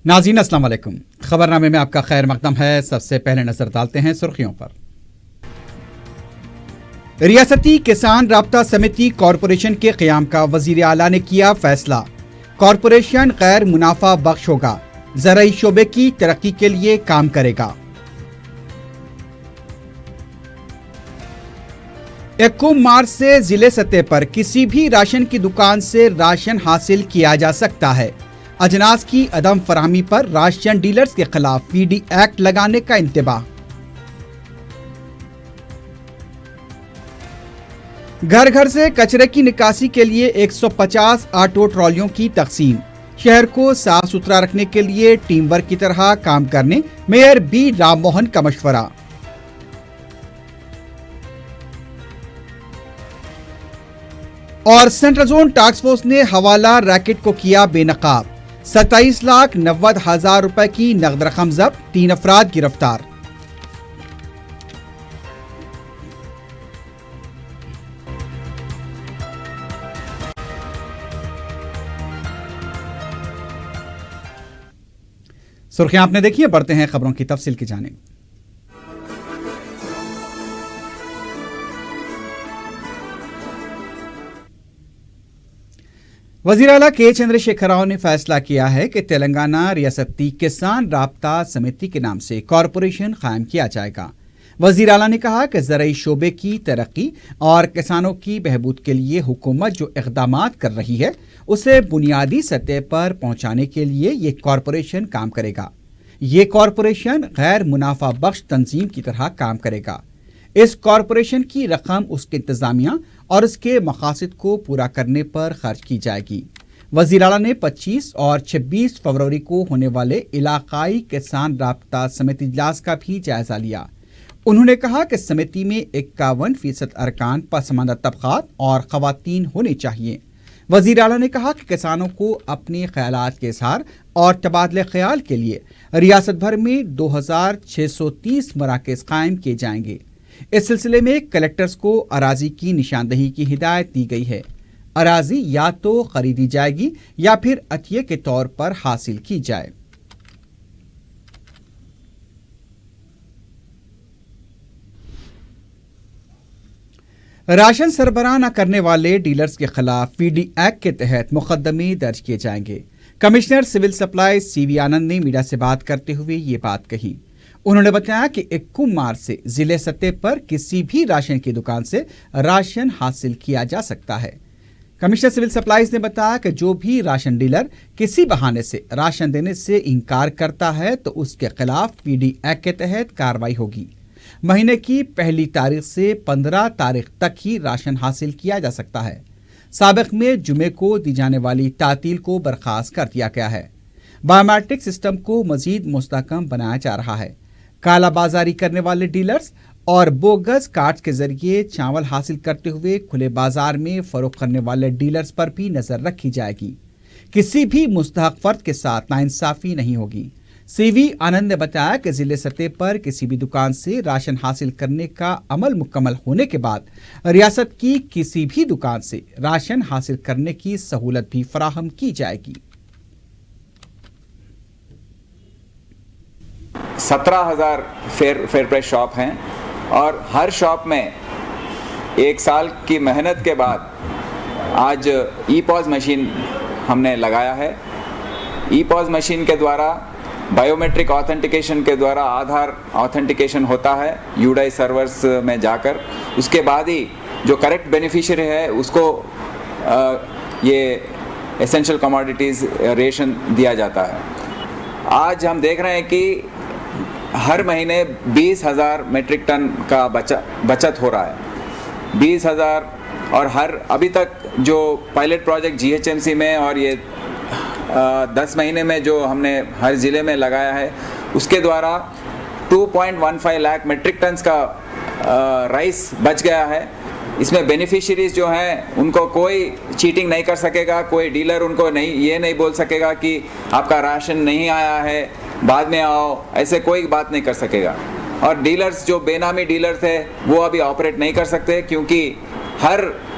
ناظرین السلام علیکم، خبرنامے میں آپ کا خیر مقدم ہے۔ سب سے پہلے نظر ڈالتے ہیں سرخیوں پر۔ ریاستی کسان رابطہ سمیتی کارپوریشن کے قیام کا وزیر اعلیٰ نے کیا فیصلہ۔ کارپوریشن غیر منافع بخش ہوگا، زرعی شعبے کی ترقی کے لیے کام کرے گا۔ 1 مارچ سے ضلع سطح پر کسی بھی راشن کی دکان سے راشن حاصل کیا جا سکتا ہے۔ اجناس کی عدم فراہمی پر راشن ڈیلرز کے خلاف پی ڈی ایکٹ لگانے کا انتباہ۔ گھر گھر سے کچرے کی نکاسی کے لیے 150 آٹو ٹرالیوں کی تقسیم۔ شہر کو صاف ستھرا رکھنے کے لیے ٹیم ورک کی طرح کام کرنے میئر بی رام موہن کا مشورہ۔ اور سینٹرل زون ٹاسک فورس نے حوالہ ریکٹ کو کیا بے نقاب۔ 27,90,000 روپے کی نقد رقم ضبط، 3 افراد گرفتار۔ سرخیاں آپ نے دیکھی ہیں، بڑھتے ہیں خبروں کی تفصیل کی جانب۔ وزیر اعلیٰ کے چندر شیکھر راؤ نے فیصلہ کیا ہے کہ تلنگانہ ریاستی کسان رابطہ سمیتی کے نام سے کارپوریشن قائم کیا جائے گا۔ وزیر اعلیٰ نے کہا کہ زرعی شعبے کی ترقی اور کسانوں کی بہبود کے لیے حکومت جو اقدامات کر رہی ہے اسے بنیادی سطح پر پہنچانے کے لیے یہ کارپوریشن کام کرے گا۔ یہ کارپوریشن غیر منافع بخش تنظیم کی طرح کام کرے گا۔ اس کارپوریشن کی رقم اس کے انتظامیہ اور اس کے مقاصد کو پورا کرنے پر خرچ کی جائے گی۔ وزیر اعلیٰ نے 25 اور 26 فروری کو ہونے والے علاقائی کسان رابطہ سمیتی اجلاس کا بھی جائزہ لیا۔ انہوں نے کہا کہ سمیتی میں 51% ارکان پسماندہ طبقات اور خواتین ہونے چاہیے۔ وزیر اعلیٰ نے کہا کہ کسانوں کو اپنے خیالات کے اظہار اور تبادلہ خیال کے لیے ریاست بھر میں 2630 مراکز قائم کیے جائیں گے۔ اس سلسلے میں کلیکٹرز کو اراضی کی نشاندہی کی ہدایت دی گئی ہے۔ اراضی یا تو خریدی جائے گی یا پھر عطیے کے طور پر حاصل کی جائے۔ راشن سربراہ نہ کرنے والے ڈیلرز کے خلاف پی ڈی ایکٹ کے تحت مقدمے درج کیے جائیں گے۔ کمشنر سول سپلائی سی وی آنند نے میڈیا سے بات کرتے ہوئے یہ بات کہی۔ انہوں نے بتایا کہ 1 مارچ سے ضلع سطح پر کسی بھی راشن کی دکان سے راشن حاصل کیا جا سکتا ہے۔ کمشنر سول سپلائیز نے بتایا کہ جو بھی راشن ڈیلر کسی بہانے سے راشن دینے سے انکار کرتا ہے تو اس کے خلاف پی ڈی ایکٹ کے تحت کارروائی ہوگی۔ مہینے کی پہلی تاریخ سے 15 تاریخ تک ہی راشن حاصل کیا جا سکتا ہے۔ سابق میں جمعے کو دی جانے والی تعطیل کو برخاست کر دیا گیا ہے۔ بایو میٹرک سسٹم کو مزید مستحکم بنایا جا رہا ہے۔ کالا بازاری کرنے والے ڈیلرز اور بوگس کارڈز کے ذریعے چاول حاصل کرتے ہوئے کھلے بازار میں فروخت کرنے والے ڈیلرز پر بھی نظر رکھی جائے گی۔ کسی بھی مستحق فرد کے ساتھ ناانصافی نہیں ہوگی۔ سی وی آنند نے بتایا کہ ضلع سطح پر کسی بھی دکان سے راشن حاصل کرنے کا عمل مکمل ہونے کے بعد ریاست کی کسی بھی دکان سے راشن حاصل کرنے کی سہولت بھی فراہم کی جائے گی۔ 17,000 فیئر پرائس شاپ ہیں اور ہر شاپ میں 1 سال کی محنت کے بعد آج ای پاس مشین ہم نے لگایا ہے۔ ای پاس مشین کے دوارا بایو میٹرک آتھینٹیکیشن کے دوارا آدھار آتھینٹیکیشن ہوتا ہے یوڈائی سرورز میں جا کر، اس کے بعد ہی جو کریکٹ بینیفیشری ہے اس کو یہ ایسینشل کموڈیٹیز ریشن دیا جاتا ہے۔ آج ہم دیکھ رہے ہیں کہ ہر مہینے 20,000 میٹرک ٹن کا بچت ہو رہا ہے۔ 20,000 اور ابھی تک جو pilot project G H M C میں اور یہ 10 مہینے میں جو ہم نے ہر ضلع میں لگایا ہے اس کے دوارا 2.15 لاکھ میٹرک ٹنز کا رائس بچ گیا ہے۔ اس میں بینیفیشریز جو ہیں ان کو کوئی چیٹنگ نہیں کر سکے گا، کوئی ڈیلر ان کو یہ نہیں بول سکے گا کہ آپ کا راشن نہیں آیا ہے بعد میں آؤ، ایسے کوئی بات نہیں کر سکے گا۔ اور ڈیلرز جو بے نامی ڈیلر تھے وہ ابھی آپریٹ نہیں کر سکتے کیونکہ ہر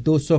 200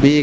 BE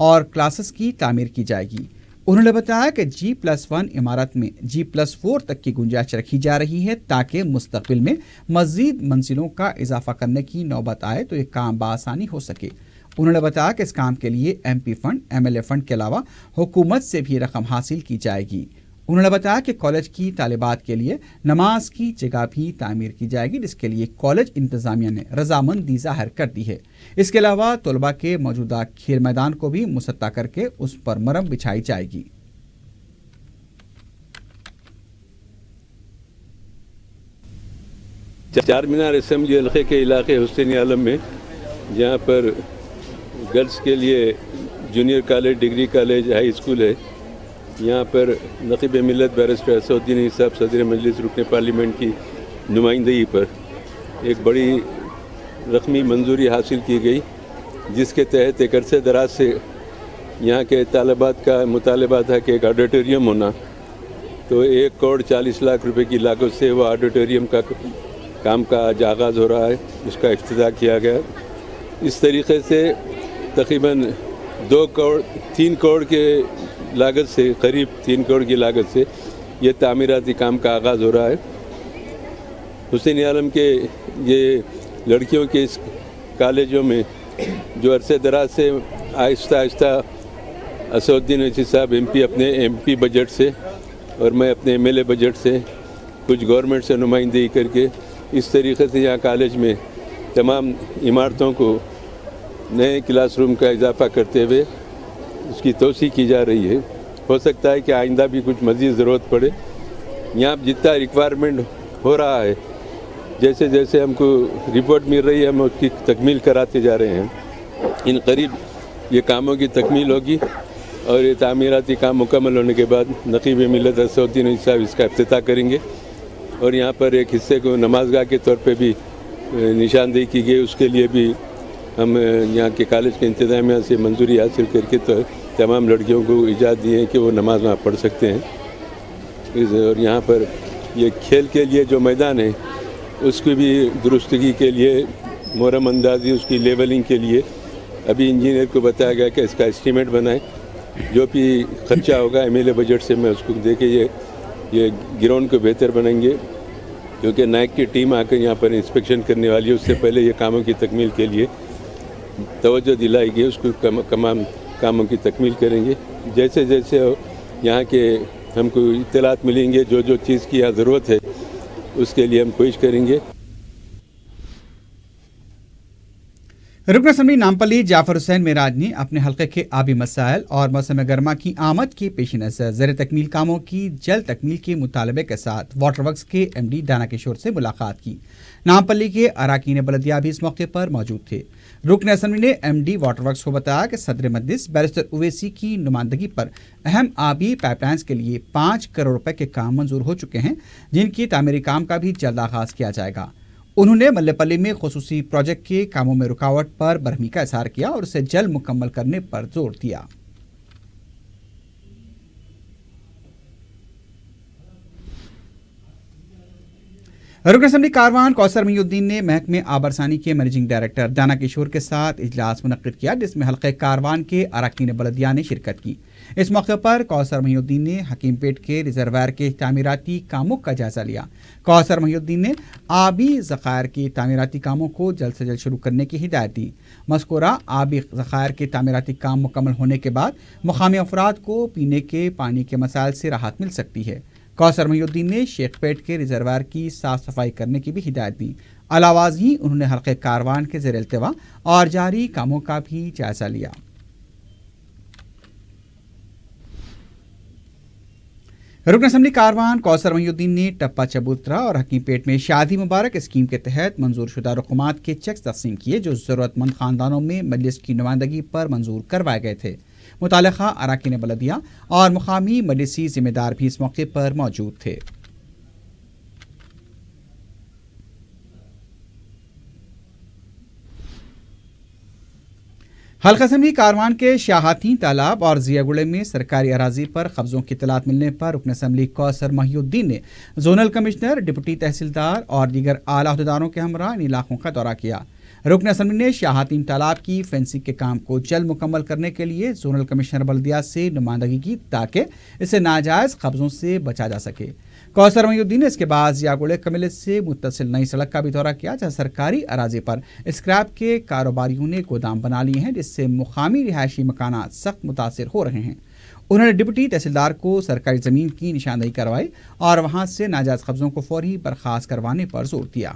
اور کلاسز کی تعمیر کی جائے گی۔ انہوں نے بتایا کہ G+1 عمارت میں G+4 تک کی گنجائش رکھی جا رہی ہے تاکہ مستقبل میں مزید منزلوں کا اضافہ کرنے کی نوبت آئے تو یہ کام بآسانی ہو سکے۔ انہوں نے بتایا کہ اس کام کے لیے MP فنڈ، MLA فنڈ کے علاوہ حکومت سے بھی رقم حاصل کی جائے گی۔ انہوں نے بتایا کہ کالج کی طالبات کے لیے نماز کی جگہ بھی تعمیر کی جائے گی، جس کے لیے کالج انتظامیہ نے رضامندی ظاہر کر دی ہے۔ اس کے علاوہ طلباء کے موجودہ کھیل میدان کو بھی مسطح کر کے اس پر مرم بچھائی جائے گی۔ چار مینار اسمبلی حلقے کے علاقے حسین عالم میں، جہاں پر گرلز کے لیے junior college, degree college, high school ہے، یہاں پر نقیب ملت بیرسٹر اسد الدین صاحب صدر مجلس رکن پارلیمنٹ کی نمائندگی پر ایک بڑی رقمی منظوری حاصل کی گئی، جس کے تحت ایک عرصے دراز سے یہاں کے طالبات کا مطالبہ تھا کہ ایک آڈیٹوریم ہونا، تو 1,40 لاکھ روپے کی لاگت سے وہ آڈیٹوریم کا کام کا آج آغاز ہو رہا ہے، اس کا افتتاح کیا گیا۔ اس طریقے سے تقریباً 3 کروڑ کے لاگت سے، قریب 3 کروڑ کی لاگت سے یہ تعمیراتی کام کا آغاز ہو رہا ہے۔ حسین عالم کے یہ لڑکیوں کے اس کالجوں میں جو عرصے دراز سے آہستہ آہستہ اسد الدین اویسی صاحب MP اپنے MP بجٹ سے اور میں اپنے MLA بجٹ سے کچھ گورنمنٹ سے نمائندگی کر کے اس طریقے سے یہاں کالج میں تمام عمارتوں کو نئے کلاس روم کا اضافہ کرتے ہوئے اس کی توسیع کی جا رہی ہے۔ ہو سکتا ہے کہ آئندہ بھی کچھ مزید ضرورت پڑے۔ یہاں جتنا ریکوائرمنٹ ہو رہا ہے، جیسے جیسے ہم کو رپورٹ مل رہی ہے، ہم اس کی تکمیل کراتے جا رہے ہیں۔ ان قریب یہ کاموں کی تکمیل ہوگی اور یہ تعمیراتی کام مکمل ہونے کے بعد نقیب ملت اسد الدین اویسی صاحب اس کا افتتاح کریں گے، اور یہاں پر ایک حصے کو نماز گاہ کے طور پہ بھی نشاندہی کی گئی۔ اس کے لیے بھی ہم یہاں کے کالج کے انتظامیہ سے منظوری حاصل کر کے تو تمام لڑکیوں کو اجازت دی ہے کہ وہ نماز وہاں پڑھ سکتے ہیں۔ اور یہاں پر یہ کھیل کے لیے جو میدان ہے اس کی بھی درستگی کے لیے، محرم اندازی، اس کی لیولنگ کے لیے ابھی انجینئر کو بتایا گیا کہ اس کا اسٹیمیٹ بنائے، جو بھی خرچہ ہوگا MLA بجٹ سے میں اس کو دے کے یہ گراؤنڈ کو بہتر بنائیں گے، کیونکہ نائک کی ٹیم آ کر یہاں پر انسپیکشن کرنے والی ہے۔ اس سے پہلے یہ کاموں کی تکمیل کے لیے توجہ دلائی گئی، اس کو تمام کاموں کی تکمیل کریں گے۔ جیسے جیسے یہاں کے ہم کو اطلاعات ملیں گے، جو جو چیز کی یہاں ضرورت ہے اس کے لیے ہم کوشش کریں گے۔ رکن اسمبلی نامپلی جعفر حسین معراج نے اپنے حلقے کے آبی مسائل اور موسم گرما کی آمد کے پیش نظر زیر تکمیل کاموں کی جلد تکمیل کے مطالبے کے ساتھ واٹر ورکس کے MD دانا کشور سے ملاقات کی۔ نامپلی کے اراکین بلدیہ بھی اس موقع پر موجود تھے۔ رکن اسمبلی نے MD واٹر ورکس کو بتایا کہ صدر مجلس بیرسٹر اویسی کی نمائندگی پر اہم آبی پائپ لائنز کے لیے 5 کروڑ روپے کے کام منظور ہو چکے ہیں، جن کی تعمیری کام کا بھی جلد آغاز کیا جائے گا۔ انہوں نے ملے پلی میں خصوصی پروجیکٹ کے کاموں میں رکاوٹ پر برہمی کا اظہار کیا اور اسے جلد مکمل کرنے پر زور دیا۔ رکن اسمبلی کاروان کوثر محی الدین نے محکمہ آبرسانی کے منیجنگ ڈائریکٹر دانا کشور کے ساتھ اجلاس منعقد کیا، جس میں حلقہ کاروان کے اراکین بلدیہ نے شرکت کی۔ اس موقع پر کوثر محی الدین نے حکیم پیٹ کے ریزروائر کے تعمیراتی کاموں کا جائزہ لیا۔ کوثر محی الدین نے آبی ذخائر کے تعمیراتی کاموں کو جلد سے جلد شروع کرنے کی ہدایت دی۔ مذکورہ آبی ذخائر کے تعمیراتی کام مکمل ہونے کے بعد مقامی افراد کو پینے کے پانی کے مسائل سے راحت مل سکتی ہے۔ کوثر محی الدین نے شیخ پیٹ کے ریزروائر کی صاف صفائی کرنے کی بھی ہدایت دی۔ علاوہ ازیں انہوں نے حلقہ کاروان کے زیر التواء اور جاری کاموں کا بھی جائزہ لیا۔ رکن اسمبلی کاروان کوثر محی الدین نے ٹپا چبوترا اور حکیم پیٹ میں شادی مبارک اسکیم کے تحت منظور شدہ رقومات کے چیکس تقسیم کیے، جو ضرورت مند خاندانوں میں مجلس کی نمائندگی پر منظور کروائے گئے تھے۔ متعلقہ اراکین بلدیہ اور مقامی مجلسی ذمہ دار بھی اس موقع پر موجود تھے۔ حلقہ اسمبلی کاروان کے شاہاتین تالاب اور ضیاء گڑے میں سرکاری اراضی پر قبضوں کی اطلاعات ملنے پر رکن اسمبلی کوثر محی الدین نے زونل کمشنر، ڈپٹی تحصیلدار اور دیگر اعلیٰ عہدیداروں کے ہمراہ ان علاقوں کا دورہ کیا۔ رکن اسمبلی نے شاہ حتیم تالاب کی فینسنگ کے کام کو جلد مکمل کرنے کے لیے زونل کمشنر بلدیات سے نمائندگی کی تاکہ اسے ناجائز قبضوں سے بچا جا سکے۔ کوثر محی الدین نے اس کے بعد ضیاءگوڑے کمیلے سے متصل نئی سڑک کا بھی دورہ کیا، جہاں سرکاری اراضی پر اسکریپ کے کاروباریوں نے گودام بنا لیے ہیں، جس سے مقامی رہائشی مکانات سخت متاثر ہو رہے ہیں۔ انہوں نے ڈپٹی تحصیلدار کو سرکاری زمین کی نشاندہی کروائی اور وہاں سے ناجائز قبضوں کو فوری برخاست کروانے پر زور دیا۔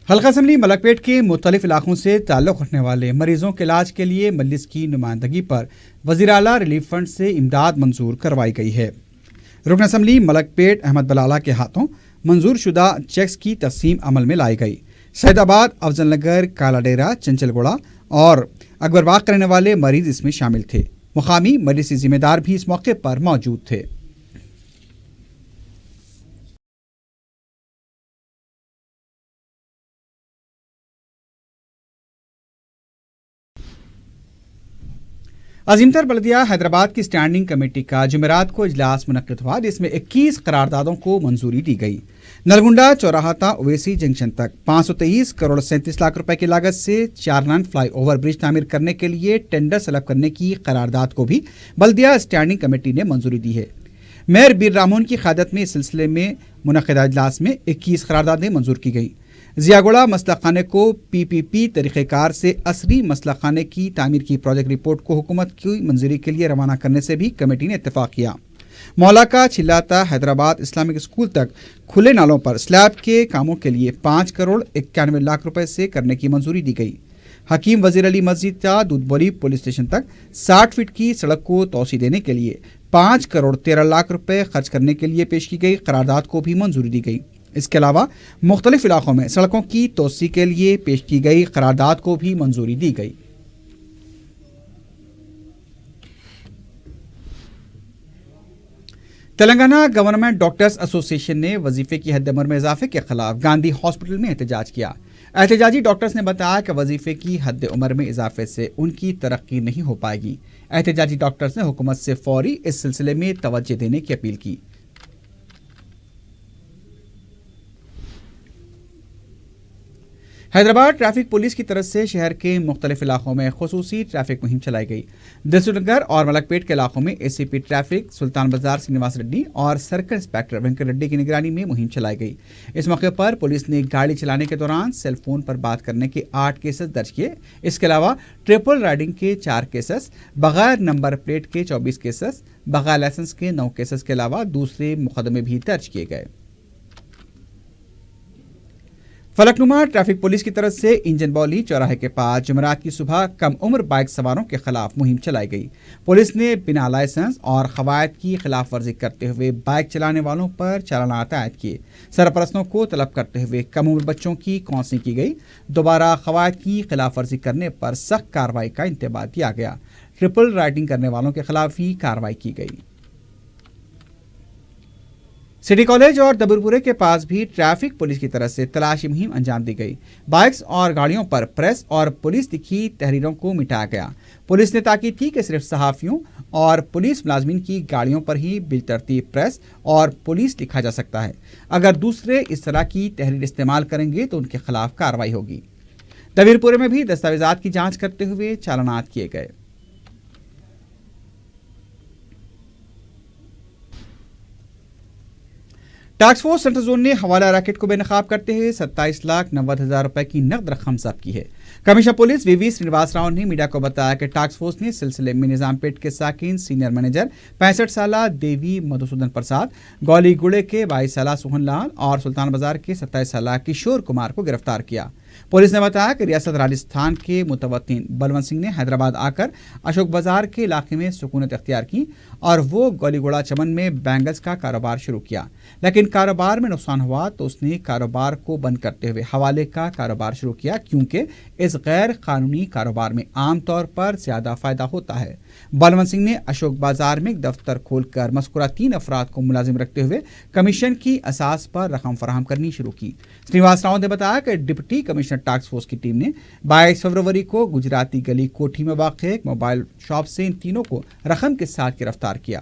حلقہ اسمبلی ملک پیٹ کے مختلف علاقوں سے تعلق رکھنے والے مریضوں کے علاج کے لیے مجلس کی نمائندگی پر وزیر اعلیٰ ریلیف فنڈ سے امداد منظور کروائی گئی ہے۔ رکن اسمبلی ملک پیٹ احمد بلالہ کے ہاتھوں منظور شدہ چیکس کی تقسیم عمل میں لائی گئی۔ سید آباد، افضل نگر، کالا ڈیرا، چنچل گوڑا اور اکبر باغ کرنے والے مریض اس میں شامل تھے۔ مقامی مجلسی ذمہ دار بھی اس موقع پر موجود تھے۔ عظیم تر بلدیہ حیدرآباد کی اسٹینڈنگ کمیٹی کا جمعرات کو اجلاس منعقد ہوا، جس میں 21 قراردادوں کو منظوری دی گئی۔ نلگنڈا چوراہا تا اویسی جنکشن تک 523 کروڑ 37 لاکھ روپے کی لاگت سے 4 لائن فلائی اوور برج تعمیر کرنے کے لیے ٹینڈر سلب کرنے کی قرارداد کو بھی بلدیہ اسٹینڈنگ کمیٹی نے منظوری دی ہے۔ میئر بیر رامون کی قیادت میں اس سلسلے میں منعقدہ اجلاس میں 21 قراردادیں منظور کی گئیں۔ ضیاءگوڑا مسلح خانے کو پی پی پی طریقہ کار سے عصری مسلح خانے کی تعمیر کی پروجیکٹ رپورٹ کو حکومت کی منظوری کے لیے روانہ کرنے سے بھی کمیٹی نے اتفاق کیا۔ مولا کا چھلاتا حیدرآباد اسلامک اسکول تک کھلے نالوں پر سلیب کے کاموں کے لیے 5 کروڑ 91 لاکھ روپے سے کرنے کی منظوری دی گئی۔ حکیم وزیر علی مسجد تا دودھ بولی پولیس اسٹیشن تک 60 فٹ کی سڑک کو توسیع دینے کے لیے 5 کروڑ 13 لاکھ روپے خرچ کرنے کے لیے پیش کی گئی قرارداد کو بھی منظوری دی گئی۔ اس کے علاوہ مختلف علاقوں میں سڑکوں کی توسیع کے لیے پیش کی گئی قرارداد کو بھی منظوری دی گئی۔ تلنگانہ گورنمنٹ ڈاکٹرز ایسوسی ایشن نے وظیفے کی حد عمر میں اضافے کے خلاف گاندھی ہاسپٹل میں احتجاج کیا۔ احتجاجی ڈاکٹرز نے بتایا کہ وظیفے کی حد عمر میں اضافے سے ان کی ترقی نہیں ہو پائے گی۔ احتجاجی ڈاکٹرز نے حکومت سے فوری اس سلسلے میں توجہ دینے کی اپیل کی۔ حیدرآباد ٹریفک پولیس کی طرف سے شہر کے مختلف علاقوں میں خصوصی ٹریفک مہم چلائی گئی۔ دلسو نگر اور ملک پیٹ کے علاقوں میں اے سی پی ٹریفک سلطان بازار سرینواس ریڈی اور سرکل انسپیکٹر وینکٹ ریڈی کی نگرانی میں مہم چلائی گئی۔ اس موقع پر پولیس نے گاڑی چلانے کے دوران سیل فون پر بات کرنے کے 8 کیسز درج کیے۔ اس کے علاوہ ٹرپل رائڈنگ کے 4 کیسز، بغیر نمبر پلیٹ کے 24 کیسز، بغیر لائسنس کے 9 کیسز کے علاوہ دوسرے مقدمے بھی درج کیے گئے۔ فلک نما ٹریفک پولیس کی طرف سے انجن بولی چوراہے کے پاس جمعرات کی صبح کم عمر بائک سواروں کے خلاف مہم چلائی گئی۔ پولیس نے بنا لائسنس اور قواعد کی خلاف ورزی کرتے ہوئے بائک چلانے والوں پر چالانات عائد کیے۔ سرپرستوں کو طلب کرتے ہوئے کم عمر بچوں کی کاؤنسلنگ کی گئی۔ دوبارہ قواعد کی خلاف ورزی کرنے پر سخت کارروائی کا انتباہ دیا گیا۔ ٹرپل رائڈنگ کرنے والوں کے خلاف بھی کارروائی کی گئی۔ سٹی کالج اور دبرپورے کے پاس بھی ٹریفک پولیس کی طرف سے تلاشی مہم انجام دی گئی۔ بائکس اور گاڑیوں پر پریس اور پولیس لکھی تحریروں کو مٹایا گیا۔ پولیس نے تاکید کی کہ صرف صحافیوں اور پولیس ملازمین کی گاڑیوں پر ہی بالترتیب پریس اور پولیس لکھا جا سکتا ہے۔ اگر دوسرے اس طرح کی تحریر استعمال کریں گے تو ان کے خلاف کارروائی ہوگی۔ دبرپورے میں بھی دستاویزات کی جانچ کرتے ہوئے چالانات کیے گئے۔ ٹاسک فورس سینٹرل زون نے حوالہ ریکٹ کو بے نقاب کرتے ہوئے 27,90,000 روپے کی نقد رقم ضبط کی ہے۔ کمشنر پولیس وی وی سرینواس راؤ نے میڈیا کو بتایا کہ ٹاسک فورس نے سلسلے میں نظام پیٹ کے ساکن سینئر مینیجر 65 سالہ دیوی مدھوسودن پرساد، گولی گڑے کے 22 سالہ سوہن لال اور سلطان بازار کے 27 سالہ کشور کمار کو گرفتار کیا۔ پولیس نے بتایا کہ ریاست راجستھان کے متوطن بلونت سنگھ نے حیدرآباد آ کر اشوک بازار کے علاقے میں سکونت اختیار کی اور وہ گولی گوڑا چمن میں بینگلز کا کاروبار شروع کیا، لیکن کاروبار میں نقصان ہوا تو اس نے کاروبار کو بند کرتے ہوئے حوالے کا کاروبار شروع کیا، کیونکہ اس غیر قانونی کاروبار میں عام طور پر زیادہ فائدہ ہوتا ہے۔ بلونت سنگھ نے اشوک بازار میں ایک دفتر کھول کر مذکورہ 3 افراد کو ملازم رکھتے ہوئے کمیشن کی اساس پر رقم فراہم کرنی شروع کی۔ سرینواس راؤ نے بتایا کہ ڈپٹی کمشنر ٹاسک فورس کی ٹیم نے 22 فروری کو گجراتی گلی کوٹھی میں واقع ایک موبائل شاپ سے ان تینوں کو رقم کے ساتھ گرفتار کیا۔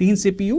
3 CPU,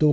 2